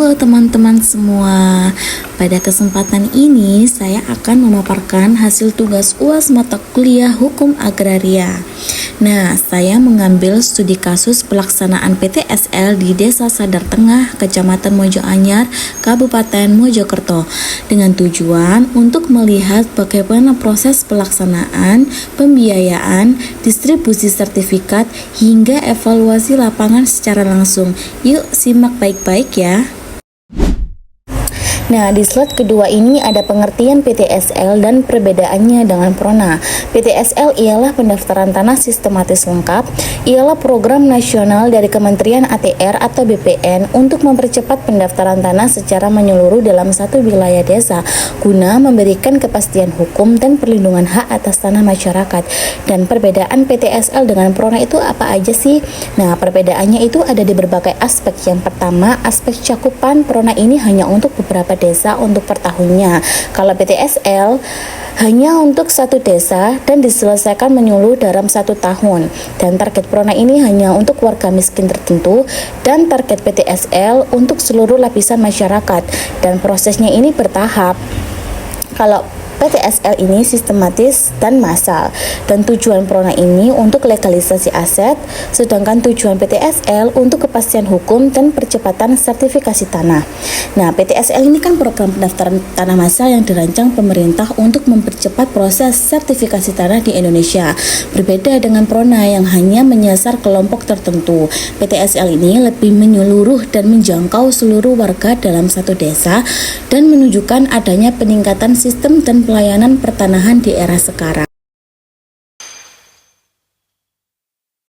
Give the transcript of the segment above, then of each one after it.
Halo teman-teman semua, pada kesempatan ini saya akan memaparkan hasil tugas UAS mata kuliah Hukum Agraria. Nah, saya mengambil studi kasus pelaksanaan PTSL di Desa Sadar Tengah, Kecamatan Mojoanyar, Kabupaten Mojokerto, dengan tujuan untuk melihat bagaimana proses pelaksanaan, pembiayaan, distribusi sertifikat, hingga evaluasi lapangan secara langsung. Yuk simak baik-baik ya. Nah, di slide kedua ini ada pengertian PTSL dan perbedaannya dengan PRONA. PTSL ialah pendaftaran tanah sistematis lengkap, ialah program nasional dari Kementerian ATR atau BPN untuk mempercepat pendaftaran tanah secara menyeluruh dalam satu wilayah desa, guna memberikan kepastian hukum dan perlindungan hak atas tanah masyarakat. Dan perbedaan PTSL dengan PRONA itu apa aja sih? Nah, perbedaannya itu ada di berbagai aspek. Yang pertama, aspek cakupan. PRONA ini hanya untuk beberapa desa untuk per tahunnya. Kalau PTSL hanya untuk satu desa dan diselesaikan menyeluruh dalam 1 tahun. Dan target PRONA ini hanya untuk warga miskin tertentu, dan target PTSL untuk seluruh lapisan masyarakat. Dan prosesnya ini bertahap. Kalau PTSL ini sistematis dan massal, dan tujuan PRONA ini untuk legalisasi aset, sedangkan tujuan PTSL untuk kepastian hukum dan percepatan sertifikasi tanah. Nah, PTSL ini kan program pendaftaran tanah massal yang dirancang pemerintah untuk mempercepat proses sertifikasi tanah di Indonesia. Berbeda dengan PRONA yang hanya menyasar kelompok tertentu, PTSL ini lebih menyeluruh dan menjangkau seluruh warga dalam satu desa dan menunjukkan adanya peningkatan sistem dan pelayanan pertanahan di era sekarang.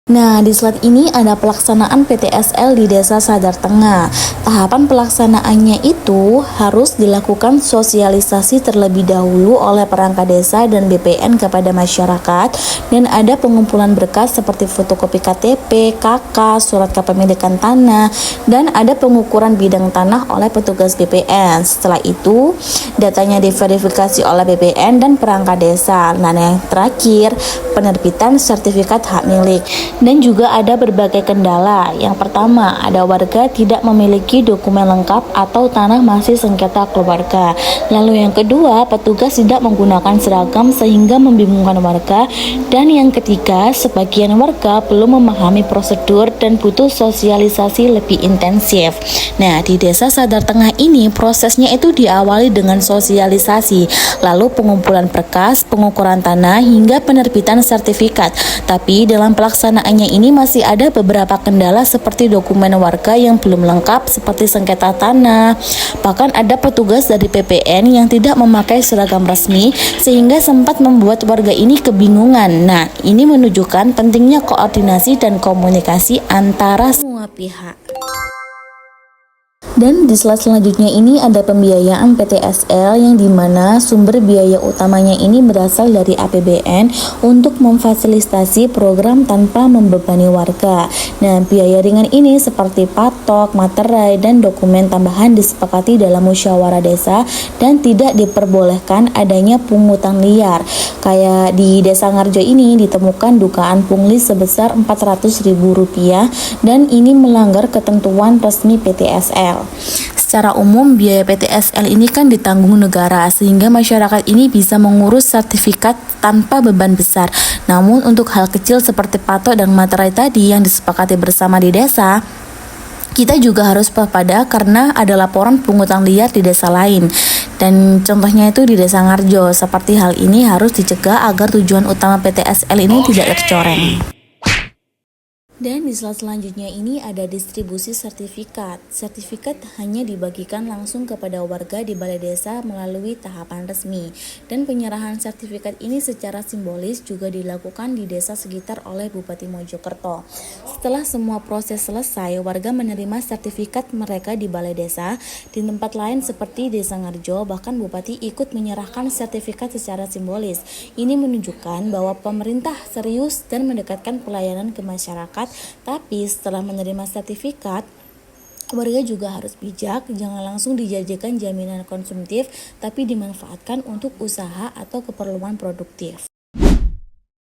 Nah, di slide ini ada pelaksanaan PTSL di Desa Sadar Tengah. Tahapan pelaksanaannya itu harus dilakukan sosialisasi terlebih dahulu oleh perangkat desa dan BPN kepada masyarakat, dan ada pengumpulan berkas seperti fotokopi KTP, KK, surat kepemilikan tanah, dan ada pengukuran bidang tanah oleh petugas BPN. Setelah itu, datanya diverifikasi oleh BPN dan perangkat desa. Nah, yang terakhir, penerbitan sertifikat hak milik. Dan juga ada berbagai kendala. Yang pertama, ada warga tidak memiliki dokumen lengkap atau tanah masih sengketa keluarga. Lalu yang kedua, petugas tidak menggunakan seragam sehingga membingungkan warga. Dan yang ketiga, sebagian warga belum memahami prosedur dan butuh sosialisasi lebih intensif. Nah, di Desa Sadar Tengah ini prosesnya itu diawali dengan sosialisasi, lalu pengumpulan berkas, pengukuran tanah, hingga penerbitan sertifikat. Tapi dalam pelaksanaannya ini masih ada beberapa kendala seperti dokumen warga yang belum lengkap seperti sengketa tanah. Bahkan ada petugas dari PPN yang tidak memakai seragam resmi sehingga sempat membuat warga ini kebingungan. Nah, ini menunjukkan pentingnya koordinasi dan komunikasi antara semua pihak. Dan di slide selanjutnya ini ada pembiayaan PTSL yang dimana sumber biaya utamanya ini berasal dari APBN untuk memfasilitasi program tanpa membebani warga. Nah, biaya ringan ini seperti patok, materai, dan dokumen tambahan disepakati dalam musyawarah desa dan tidak diperbolehkan adanya pungutan liar. Kayak di Desa Ngarjo ini ditemukan dugaan pungli sebesar Rp400.000 dan ini melanggar ketentuan resmi PTSL. Secara umum, biaya PTSL ini kan ditanggung negara sehingga masyarakat ini bisa mengurus sertifikat tanpa beban besar. Namun untuk hal kecil seperti patok dan materai tadi yang disepakati bersama di desa, kita juga harus waspada karena ada laporan pungutan liar di desa lain. Dan contohnya itu di Desa Ngarjo. Seperti hal ini harus dicegah agar tujuan utama PTSL ini tidak tercoreng. Dan di slide selanjutnya ini ada distribusi sertifikat. Sertifikat hanya dibagikan langsung kepada warga di balai desa melalui tahapan resmi. Dan penyerahan sertifikat ini secara simbolis juga dilakukan di desa sekitar oleh Bupati Mojokerto. Setelah semua proses selesai, warga menerima sertifikat mereka di balai desa. Di tempat lain seperti Desa Ngarjo, bahkan Bupati ikut menyerahkan sertifikat secara simbolis. Ini menunjukkan bahwa pemerintah serius dan mendekatkan pelayanan ke masyarakat. Tapi setelah menerima sertifikat, warga juga harus bijak, jangan langsung dijanjikan jaminan konsumtif, tapi dimanfaatkan untuk usaha atau keperluan produktif.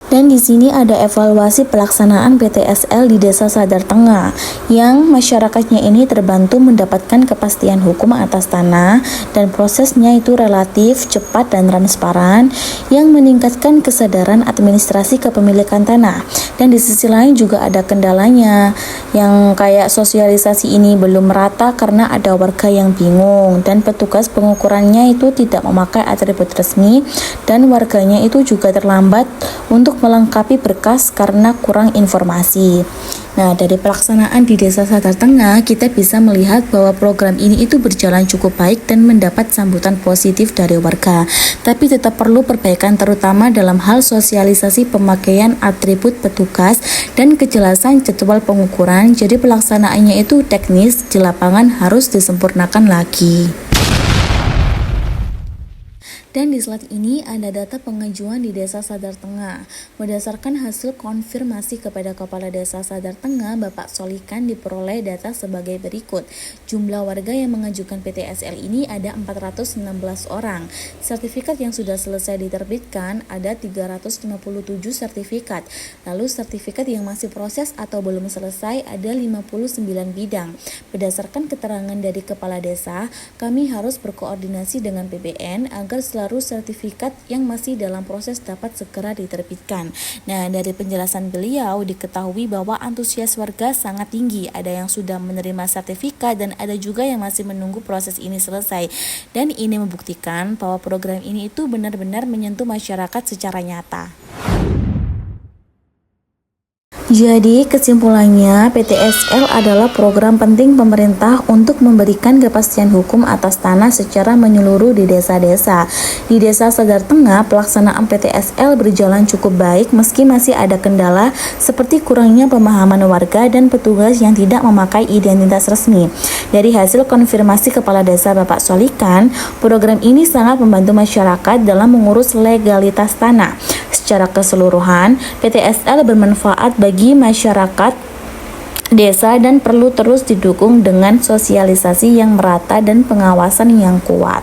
Dan di sini ada evaluasi pelaksanaan PTSL di Desa Sadar Tengah, yang masyarakatnya ini terbantu mendapatkan kepastian hukum atas tanah dan prosesnya itu relatif cepat dan transparan, yang meningkatkan kesadaran administrasi kepemilikan tanah. Dan di sisi lain juga ada kendalanya, yang kayak sosialisasi ini belum merata karena ada warga yang bingung dan petugas pengukurannya itu tidak memakai atribut resmi, dan warganya itu juga terlambat untuk melengkapi berkas karena kurang informasi. Nah, dari pelaksanaan di Desa Sadar Tengah, kita bisa melihat bahwa program ini itu berjalan cukup baik dan mendapat sambutan positif dari warga. Tapi tetap perlu perbaikan terutama dalam hal sosialisasi pemakaian atribut petugas dan kejelasan jadwal pengukuran. Jadi pelaksanaannya itu teknis, di lapangan harus disempurnakan lagi. Dan di slide ini ada data pengajuan di Desa Sadar Tengah. Berdasarkan hasil konfirmasi kepada Kepala Desa Sadar Tengah, Bapak Solikan, diperoleh data sebagai berikut. Jumlah warga yang mengajukan PTSL ini ada 416 orang. Sertifikat yang sudah selesai diterbitkan ada 357 sertifikat. Lalu sertifikat yang masih proses atau belum selesai ada 59 bidang. Berdasarkan keterangan dari Kepala Desa, kami harus berkoordinasi dengan PBN agar selalu sertifikat yang masih dalam proses dapat segera diterbitkan. Nah, dari penjelasan beliau diketahui bahwa antusias warga sangat tinggi. Ada yang sudah menerima sertifikat dan ada juga yang masih menunggu proses ini selesai. Dan ini membuktikan bahwa program ini itu benar-benar menyentuh masyarakat secara nyata. Jadi kesimpulannya, PTSL adalah program penting pemerintah untuk memberikan kepastian hukum atas tanah secara menyeluruh di desa-desa. Di Desa Sadar Tengah, pelaksanaan PTSL berjalan cukup baik meski masih ada kendala seperti kurangnya pemahaman warga dan petugas yang tidak memakai identitas resmi. Dari hasil konfirmasi Kepala Desa Bapak Solikan, program ini sangat membantu masyarakat dalam mengurus legalitas tanah. Secara keseluruhan, PTSL bermanfaat bagi masyarakat desa dan perlu terus didukung dengan sosialisasi yang merata dan pengawasan yang kuat.